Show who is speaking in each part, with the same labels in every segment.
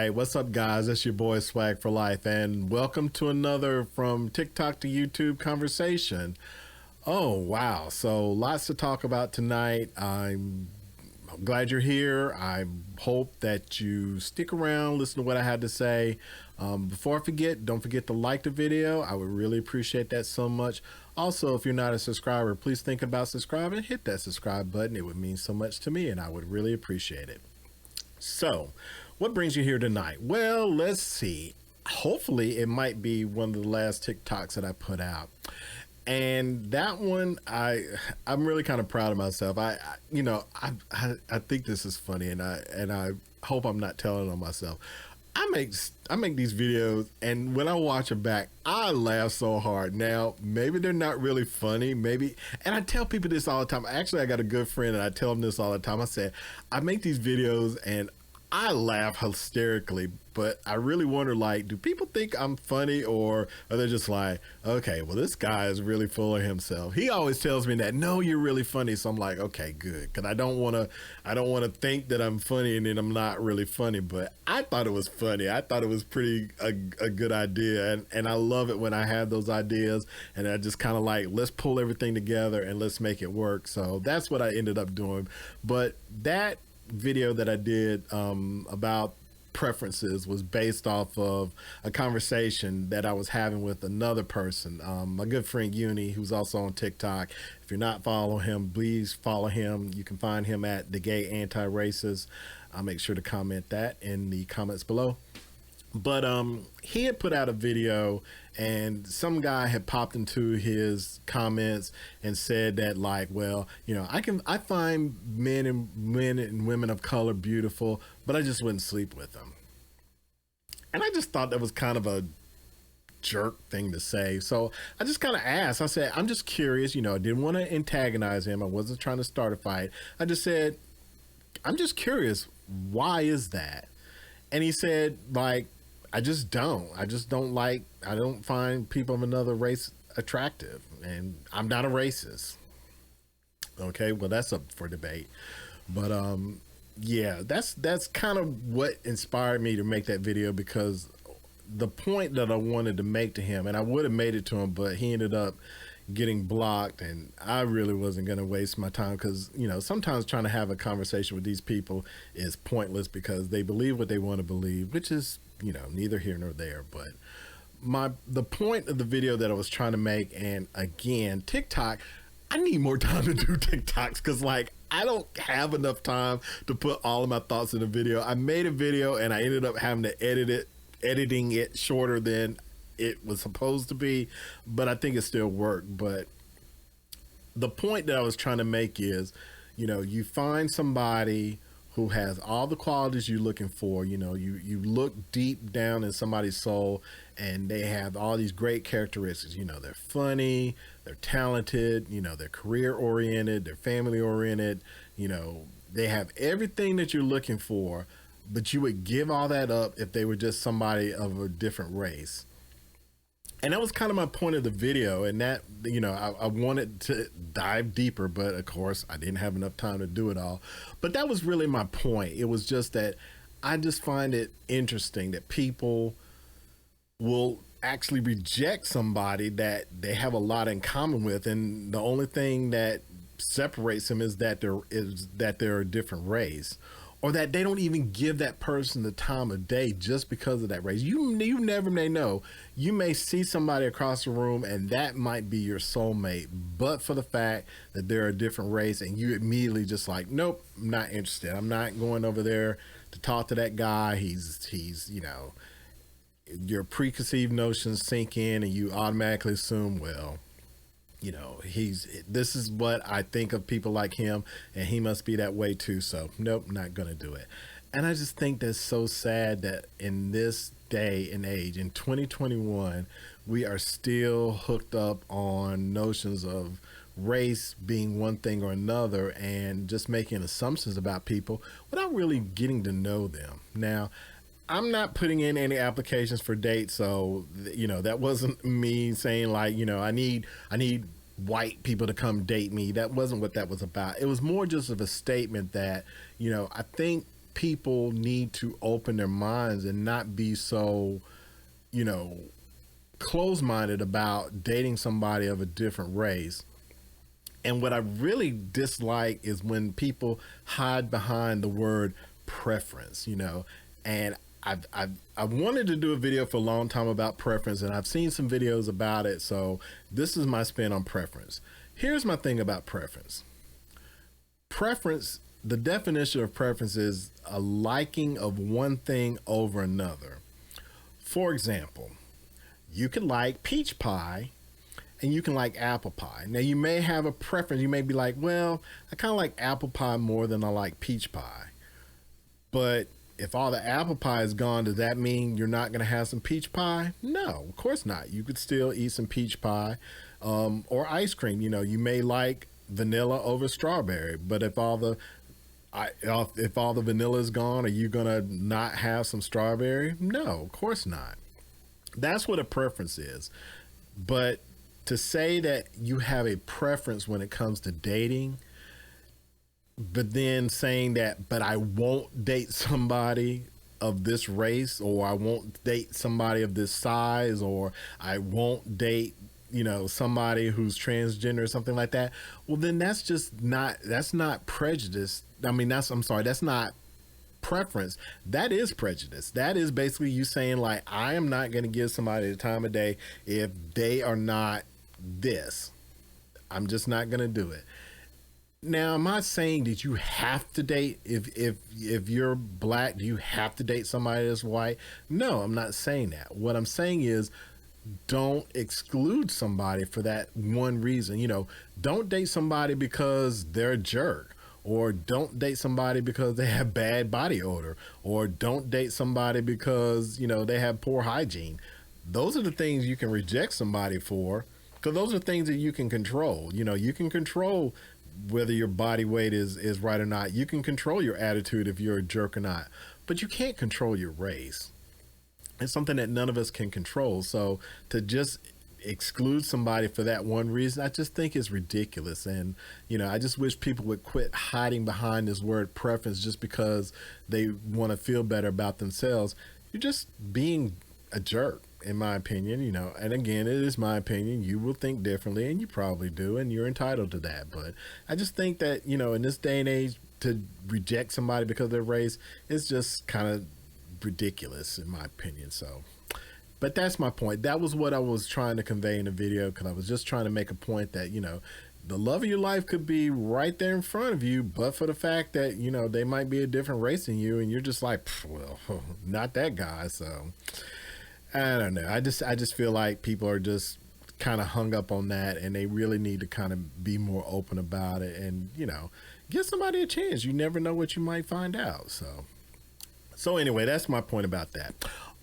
Speaker 1: Hey, what's up, guys? It's your boy Swag for Life, and welcome to another From TikTok to YouTube conversation. Oh, wow. So, lots to talk about tonight. I'm glad you're here. I hope that you stick around, listen to what I had to say. Before I forget, don't forget to like the video. I would really appreciate that so much. Also, if you're not a subscriber, please think about subscribing. Hit that subscribe button. It would mean so much to me, and I would really appreciate it. So, what brings you here tonight? Well, let's see. Hopefully, it might be one of the last TikToks that I put out. And that one, I'm really kind of proud of myself. I think this is funny, and I hope I'm not telling on myself. I make these videos, and when I watch them back, I laugh so hard. Now, maybe they're not really funny, maybe, and I tell people this all the time. Actually, I got a good friend, and I tell him this all the time. I said, I make these videos, and I laugh hysterically, but I really wonder, like, do people think I'm funny, or are they just like, okay, well, this guy is really full of himself. He always tells me that, no, you're really funny. So I'm like, okay, good. Cause I don't want to think that I'm funny and then I'm not really funny, but I thought it was funny. I thought it was a good idea. And I love it when I have those ideas and I just kind of like, let's pull everything together and let's make it work. So that's what I ended up doing. But that video that I did about preferences was based off of a conversation that I was having with another person, my good friend Uni, who's also on TikTok. If you're not following him, please follow him. You can find him at The Gay Anti-Racist. I'll make sure to comment that in the comments below. But he had put out a video, and some guy had popped into his comments and said that, like, well, you know, I find men and women of color beautiful, but I just wouldn't sleep with them. And I just thought that was kind of a jerk thing to say. So I just kind of asked. I said, I'm just curious. You know, I didn't want to antagonize him. I wasn't trying to start a fight. I just said, I'm just curious. Why is that? And he said, like, I don't find people of another race attractive, and I'm not a racist. Okay, well, that's up for debate. But yeah, that's kind of what inspired me to make that video, because the point that I wanted to make to him, and I would have made it to him, but he ended up getting blocked, and I really wasn't going to waste my time, because, you know, sometimes trying to have a conversation with these people is pointless because they believe what they want to believe, which is, you know, neither here nor there. But the point of the video that I was trying to make, and again, TikTok, I need more time to do TikToks, because, like, I don't have enough time to put all of my thoughts in a video. I made a video and I ended up having to editing it shorter than it was supposed to be, but I think it still worked. But the point that I was trying to make is, you know, you find somebody who has all the qualities you're looking for. You know, you look deep down in somebody's soul, and they have all these great characteristics. You know, they're funny, they're talented, you know, they're career oriented, they're family oriented, you know, they have everything that you're looking for, but you would give all that up if they were just somebody of a different race. And that was kind of my point of the video, and that, you know, I wanted to dive deeper, but of course I didn't have enough time to do it all. But that was really my point. It was just that I just find it interesting that people will actually reject somebody that they have a lot in common with, and the only thing that separates them is that they're a different race, or that they don't even give that person the time of day just because of that race. You never may know. You may see somebody across the room and that might be your soulmate, but for the fact that they're a different race, and you immediately just like, nope, I'm not interested. I'm not going over there to talk to that guy. He's, you know, your preconceived notions sink in and you automatically assume, well, you know, this is what I think of people like him, and he must be that way too. So nope, not gonna do it. And I just think that's so sad that in this day and age, in 2021, we are still hooked up on notions of race being one thing or another, and just making assumptions about people without really getting to know them. Now, I'm not putting in any applications for dates, so, you know, that wasn't me saying, like, you know, I need white people to come date me. That wasn't what that was about. It was more just of a statement that, you know, I think people need to open their minds and not be so, you know, close minded about dating somebody of a different race. And what I really dislike is when people hide behind the word preference, you know. And I wanted to do a video for a long time about preference, and I've seen some videos about it. So this is my spin on preference. Here's my thing about preference. Preference, the definition of preference is a liking of one thing over another. For example, you can like peach pie and you can like apple pie. Now, you may have a preference. You may be like, well, I kind of like apple pie more than I like peach pie. But if all the apple pie is gone, does that mean you're not going to have some peach pie? No, of course not. You could still eat some peach pie or ice cream. You know, you may like vanilla over strawberry, but if all the vanilla is gone, are you going to not have some strawberry? No, of course not. That's what a preference is. But to say that you have a preference when it comes to dating, but then saying that, but I won't date somebody of this race, or I won't date somebody of this size, or I won't date, you know, somebody who's transgender or something like that. Well, then that's not prejudice. I mean, that's not preference. That is prejudice. That is basically you saying, like, I am not going to give somebody the time of day if they are not this. I'm just not going to do it. Now, I'm not saying that you have to date, if you're black, do you have to date somebody that's white? No, I'm not saying that. What I'm saying is, don't exclude somebody for that one reason. You know, don't date somebody because they're a jerk, or don't date somebody because they have bad body odor, or don't date somebody because, you know, they have poor hygiene. Those are the things you can reject somebody for, because those are things that you can control. You know, you can control whether your body weight is right or not. You can control your attitude if you're a jerk or not, but you can't control your race. It's something that none of us can control. So to just exclude somebody for that one reason, I just think is ridiculous. And, you know, I just wish people would quit hiding behind this word preference just because they want to feel better about themselves. You're just being a jerk, in my opinion, you know. And again, it is my opinion. You will think differently, and you probably do, and you're entitled to that. But I just think that, you know, in this day and age, to reject somebody because of their race is just kind of ridiculous, in my opinion. So, but that's my point. That was what I was trying to convey in the video, because I was just trying to make a point that, you know, the love of your life could be right there in front of you, but for the fact that, you know, they might be a different race than you, and you're just like, well, not that guy. So I don't know. I just feel like people are just kind of hung up on that, and they really need to kind of be more open about it, and, you know, give somebody a chance. You never know what you might find out. So anyway, that's my point about that.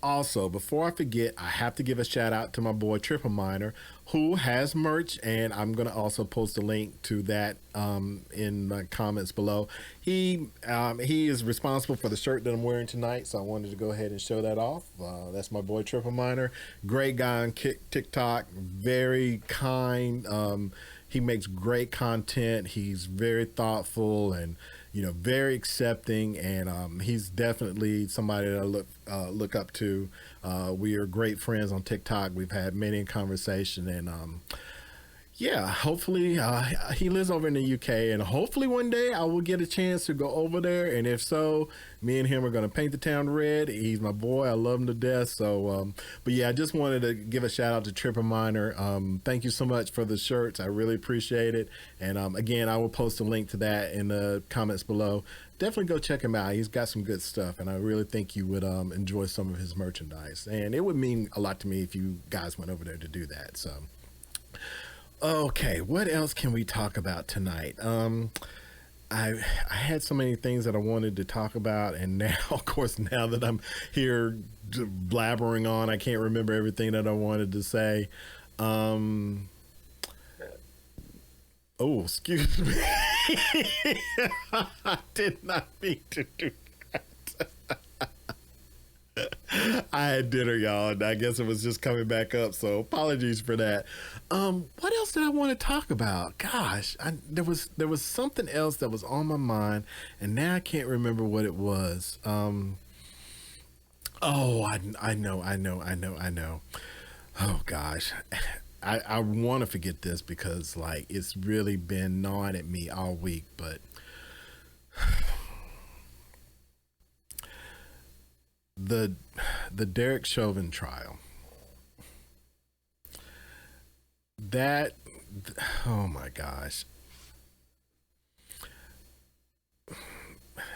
Speaker 1: Also, before I forget, I have to give a shout out to my boy Triple Miner, who has merch, and I'm going to also post a link to that in my comments below. He is responsible for the shirt that I'm wearing tonight, so I wanted to go ahead and show that off. That's my boy Triple Miner. Great guy on TikTok, very kind. He makes great content. He's very thoughtful and, you know, very accepting, and he's definitely somebody that I look up to. We are great friends on TikTok. We've had many conversations, and yeah, hopefully he lives over in the UK, and hopefully one day I will get a chance to go over there. And if so, me and him are going to paint the town red. He's my boy. I love him to death. So, but yeah, I just wanted to give a shout out to Triple Miner. Thank you so much for the shirts. I really appreciate it. And again, I will post a link to that in the comments below. Definitely go check him out. He's got some good stuff, and I really think you would enjoy some of his merchandise. And it would mean a lot to me if you guys went over there to do that. So. Okay, what else can we talk about tonight? I had so many things that I wanted to talk about, and now, of course, now that I'm here blabbering on, I can't remember everything that I wanted to say. Oh, excuse me. I did not mean to do that. I had dinner, y'all, and I guess it was just coming back up. So apologies for that. What else did I want to talk about? Gosh, there was something else that was on my mind, and now I can't remember what it was. Oh, I know. Oh gosh, I want to forget this because like it's really been gnawing at me all week, but the the Derek Chauvin trial. That oh my gosh.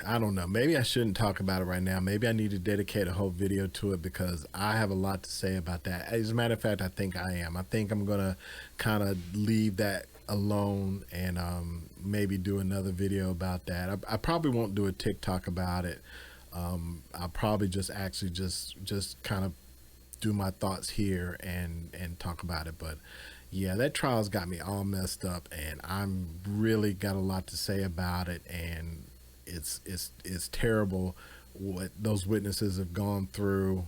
Speaker 1: I don't know. Maybe I shouldn't talk about it right now. Maybe I need to dedicate a whole video to it because I have a lot to say about that. As a matter of fact, I think I am. I think I'm gonna kind of leave that alone and maybe do another video about that. I probably won't do a TikTok about it. I'll probably just actually just kind of do my thoughts here and talk about it. But yeah, that trial's got me all messed up, and I'm really got a lot to say about it. And it's terrible what those witnesses have gone through,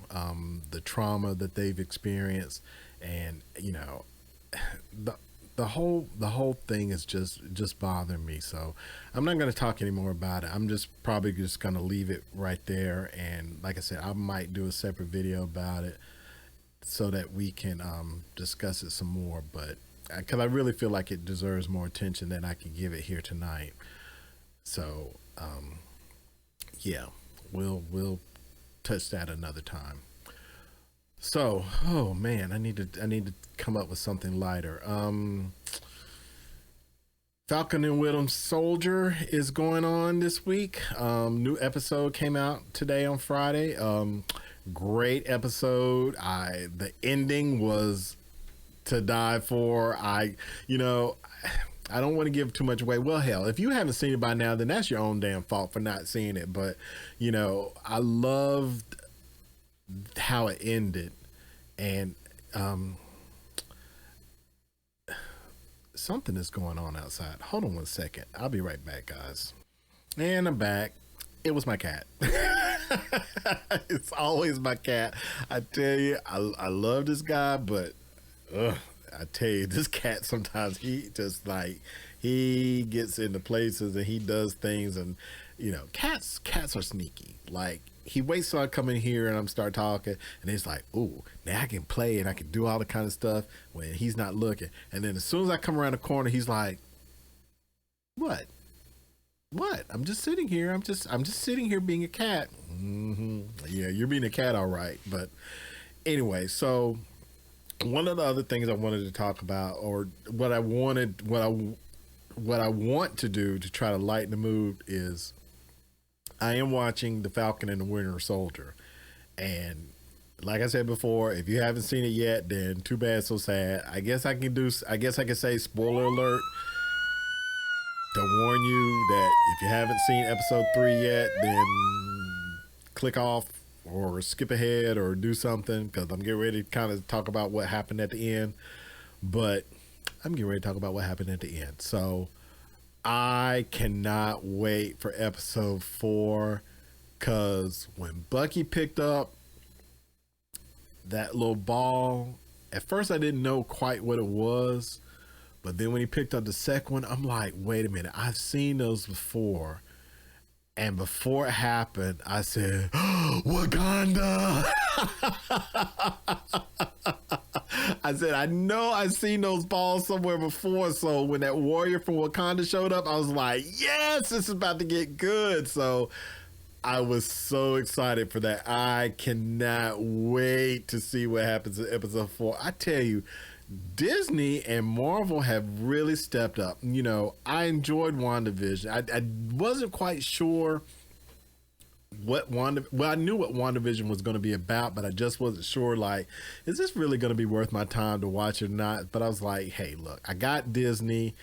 Speaker 1: the trauma that they've experienced, and the the whole thing is just bothering me. So I'm not going to talk anymore about it. I'm just probably just going to leave it right there. And like I said, I might do a separate video about it so that we can discuss it some more. But because I really feel like it deserves more attention than I can give it here tonight. So yeah, we'll touch that another time. So, oh man, I need to come up with something lighter. Falcon and Winter Soldier is going on this week. New episode came out today on Friday. Great episode. The ending was to die for. You know, I don't want to give too much away. Well, hell, if you haven't seen it by now, then that's your own damn fault for not seeing it. But I loved how it ended, and something is going on outside. Hold on one second. I'll be right back, guys. And I'm back. It was my cat. It's always my cat. I tell you, I love this guy, but ugh, I tell you, this cat sometimes he just like he gets into places and he does things, and cats are sneaky. Like he waits till I come in here and I'm start talking, and he's like, "Ooh, now I can play and I can do all the kind of stuff when he's not looking." And then as soon as I come around the corner, he's like, "What? What? I'm just sitting here. I'm just sitting here being a cat." Yeah, you're being a cat, all right. But anyway, so one of the other things I wanted to talk about, or what I want to do to try to lighten the mood, is I am watching The Falcon and the Winter Soldier. And like I said before, if you haven't seen it yet, then too bad, so sad. I guess I can say spoiler alert to warn you that if you haven't seen episode 3 yet, then click off or skip ahead or do something, because I'm getting ready to kind of talk about what happened at the end. But I'm getting ready to talk about what happened at the end. So I cannot wait for episode 4, because when Bucky picked up that little ball, at first I didn't know quite what it was, but then when he picked up the second one, I'm like, wait a minute, I've seen those before. And before it happened, I said, Wakanda. I said, I know I've seen those balls somewhere before. So when that warrior from Wakanda showed up, I was like, yes, this is about to get good. So I was so excited for that. I cannot wait to see what happens in episode 4. I tell you, Disney and Marvel have really stepped up. I enjoyed WandaVision. I wasn't quite sure I knew what WandaVision was going to be about, but I just wasn't sure, like, is this really going to be worth my time to watch or not? But I was like, hey, look, I got Disney,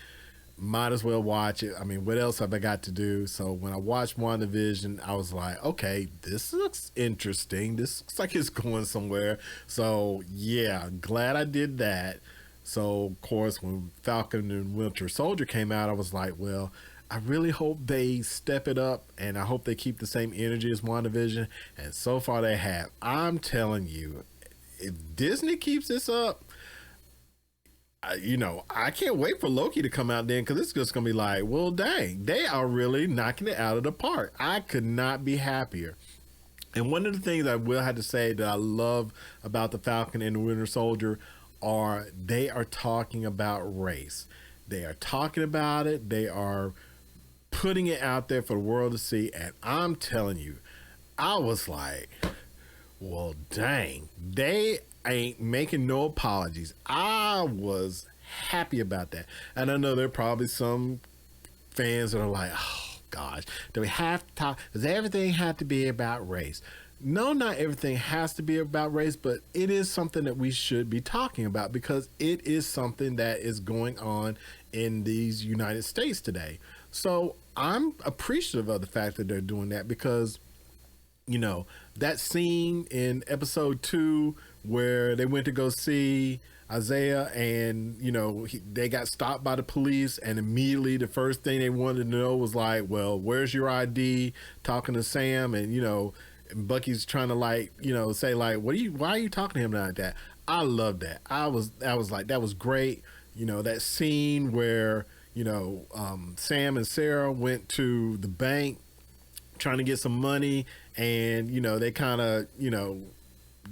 Speaker 1: might as well watch it. I mean, what else have I got to do? So when I watched WandaVision, I was like, okay, this looks interesting. This looks like it's going somewhere. So yeah, glad I did that. So of course, when Falcon and Winter Soldier came out, I was like, well, I really hope they step it up, and I hope they keep the same energy as WandaVision. And so far, they have. I'm telling you, if Disney keeps this up, I can't wait for Loki to come out then, because it's just gonna be like, well, dang, they are really knocking it out of the park. I could not be happier. And one of the things I will have to say that I love about the Falcon and the Winter Soldier are they are talking about race. They are talking about it. They are putting it out there for the world to see. And I'm telling you, I was like, well, dang, they ain't making no apologies. I was happy about that. And I know there are probably some fans that are like, oh, gosh, do we have to talk? Does everything have to be about race? No, not everything has to be about race, but it is something that we should be talking about because it is something that is going on in these United States today. So I'm appreciative of the fact that they're doing that because, that scene in episode 2 where they went to go see Isaiah and, they got stopped by the police and immediately the first thing they wanted to know was like, well, where's your ID? Talking to Sam and, and Bucky's trying to say why are you talking to him like that? I love that. I was like, that was great. That scene where, Sam and Sarah went to the bank trying to get some money and, they kind of,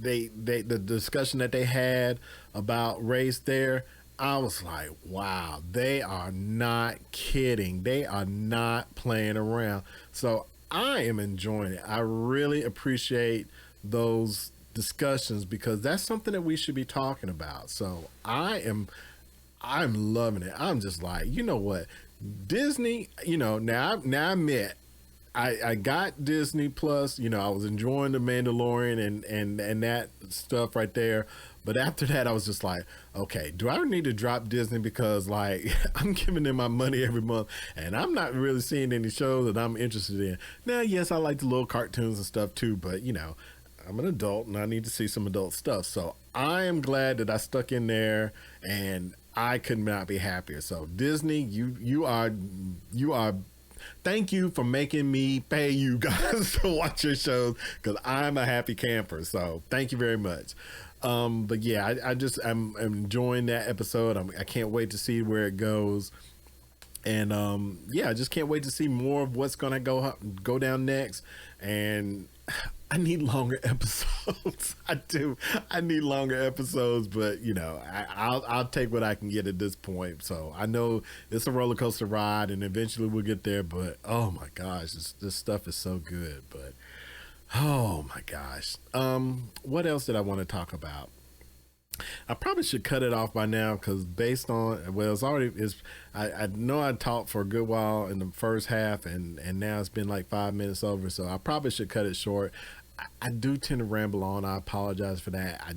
Speaker 1: they the discussion that they had about race there, I was like, wow, they are not kidding. They are not playing around. So I am enjoying it. I really appreciate those discussions because that's something that we should be talking about. So I'm loving it. I'm just like, you know what? Disney, now I admit I got Disney Plus, I was enjoying The Mandalorian and that stuff right there. But after that, I was just like, okay, do I need to drop Disney? Because like I'm giving them my money every month and I'm not really seeing any shows that I'm interested in. Now, yes, I like the little cartoons and stuff too, but I'm an adult and I need to see some adult stuff. So I am glad that I stuck in there and I could not be happier. So Disney, you are thank you for making me pay you guys to watch your shows because I'm a happy camper. So thank you very much. But yeah, I'm enjoying that episode. I can't wait to see where it goes. And I just can't wait to see more of what's gonna go down next. And I need longer episodes. I do. I need longer episodes, but I'll take what I can get at this point. So I know it's a roller coaster ride, and eventually we'll get there. But oh my gosh, this stuff is so good. But oh my gosh, what else did I want to talk about? I probably should cut it off by now because based on I know I talked for a good while in the first half and now it's been like 5 minutes over, so I probably should cut it short. I do tend to ramble on. I apologize for that. I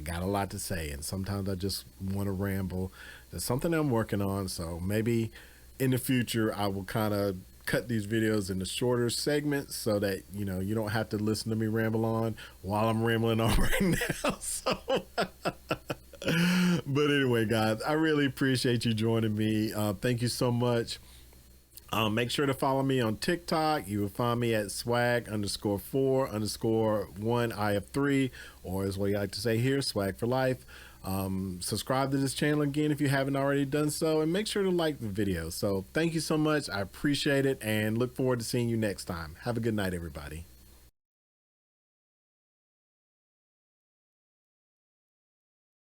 Speaker 1: got a lot to say and sometimes I just want to ramble. There's something I'm working on, so maybe in the future I will kind of cut these videos into shorter segments so that you don't have to listen to me ramble on while I'm rambling on right now. So but anyway, guys, I really appreciate you joining me. Thank you so much. Make sure to follow me on TikTok. You will find me at swag_4_1IF3, or as we like to say here, swag for life. Subscribe to this channel again if you haven't already done so, and make sure to like the video. So thank you so much. I appreciate it and look forward to seeing you next time. Have a good night, everybody.